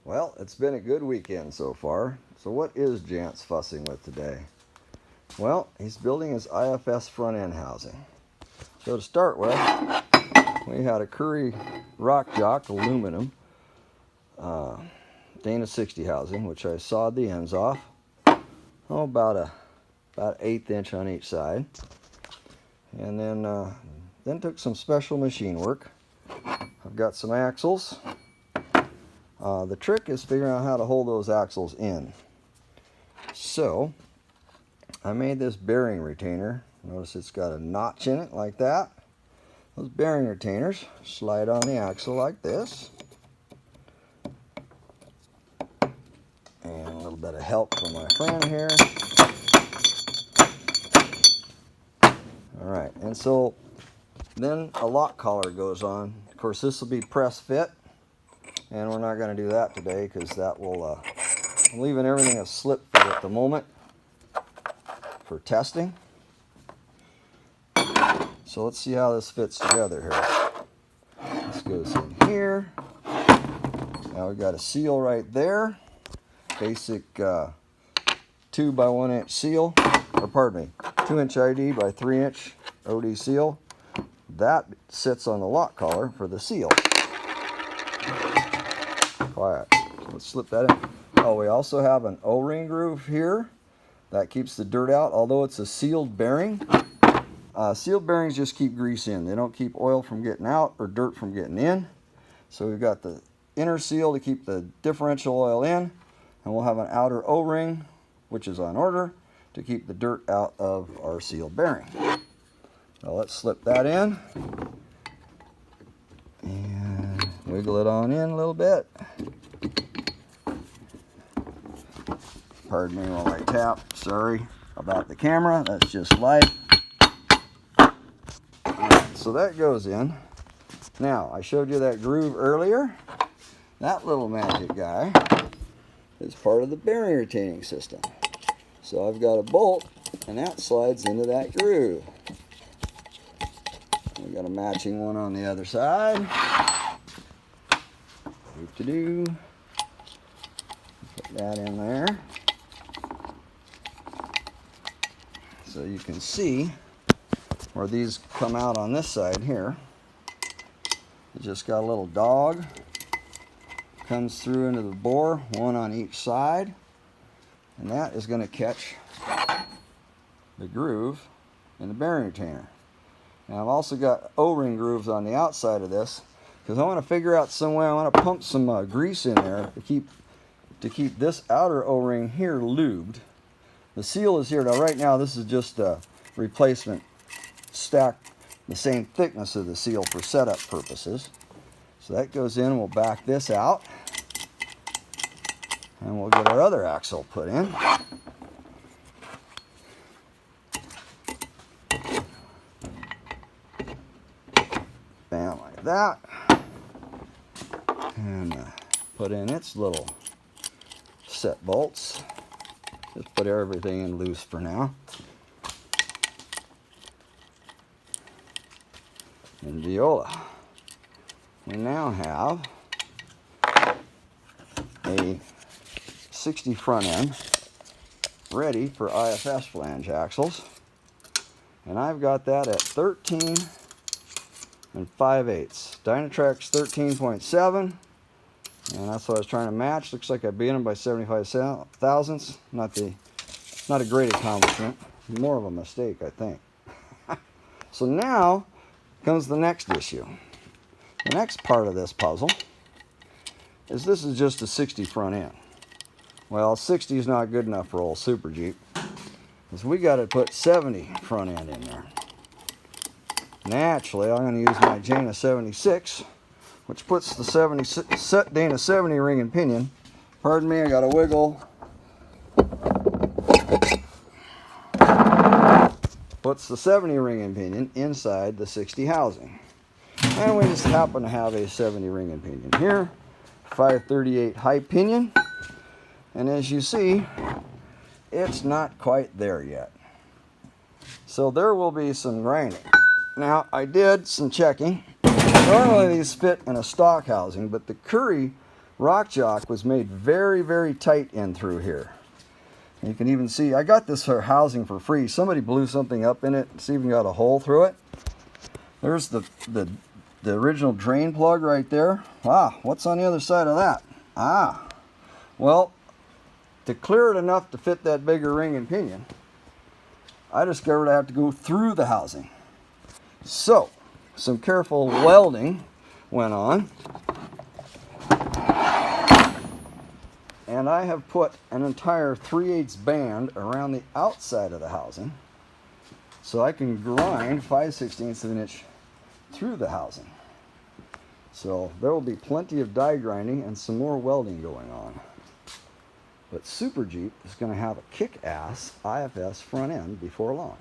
Well, it's been a good weekend so far. So what is Jant's fussing with today? Well, he's building his IFS front end housing. So to start with, we had a Curry rock jock aluminum Dana 60 housing, which I sawed the ends off. Oh, about 1/8 inch on each side. And then took some special machine work. I've got some axles. The trick is figuring out how to hold those axles in. So I made this bearing retainer. Notice it's got a notch in it like that. Those bearing retainers slide on the axle like this. And a little bit of help from my friend here. Alright, and so then a lock collar goes on. Of course, this will be press fit. And we're not going to do that today because that will, I'm leaving everything a slip fit at the moment for testing. So let's see how this fits together here. This goes in here. Now we've got a seal right there. Basic 2 by 1 inch seal, or pardon me, 2 inch ID by 3 inch OD seal. That sits on the lock collar for the seal. Quiet. So let's slip that in. Oh, we also have an O-ring groove here that keeps the dirt out, although it's a sealed bearing. Sealed bearings just keep grease in. They don't keep oil from getting out or dirt from getting in. So we've got the inner seal to keep the differential oil in, and we'll have an outer O-ring, which is on order, to keep the dirt out of our sealed bearing. Now let's slip that in and wiggle it on in a little bit. Pardon me while I tap. Sorry about the camera. That's just life. Right, so that goes in. Now, I showed you that groove earlier. That little magic guy is part of the bearing retaining system. So I've got a bolt, and that slides into that groove. We've got a matching one on the other side. Do-to-do. Put that in there. So you can see where these come out on this side here. It just got a little dog. Comes through into the bore, one on each side. And that is going to catch the groove in the bearing retainer. Now I've also got O-ring grooves on the outside of this because I want to figure out some way. I want to pump some grease in there to keep this outer O-ring here lubed. The seal is here. Now right now this is just a replacement stack, the same thickness of the seal for setup purposes. So that goes in, we'll back this out. And we'll get our other axle put in. Bam, like that. And put in its little set bolts. Just put everything in loose for now. And viola. We now have a 60 front end ready for IFS flange axles. And I've got that at 13 and 5/8. Dynatrac's 13.7. And that's what I was trying to match. Looks like I beat them by 75 thousandths. Not a great accomplishment. More of a mistake, I think. So now comes the next issue. The next part of this puzzle is this is just a 60 front end. Well, 60 is not good enough for old Super Jeep, because we got to put 70 front end in there. Naturally, I'm going to use my Jana 76, which puts the Dana 70 ring and pinion. Pardon me, I got to wiggle. Puts the 70 ring and pinion inside the 60 housing. And we just happen to have a 70 ring and pinion here. 538 high pinion. And as you see, it's not quite there yet. So there will be some grinding. Now, I did some checking. Normally these fit in a stock housing, but the Curry Jock was made very, very tight in through here. You can even see, I got this for housing for free. Somebody blew something up in it. It's even got a hole through it. There's the original drain plug right there. Ah, what's on the other side of that? Ah, well, to clear it enough to fit that bigger ring and pinion, I discovered I have to go through the housing. So, some careful welding went on. And I have put an entire 3/8 band around the outside of the housing so I can grind 5/16 of an inch through the housing. So there will be plenty of die grinding and some more welding going on. But Super Jeep is going to have a kick-ass IFS front end before long.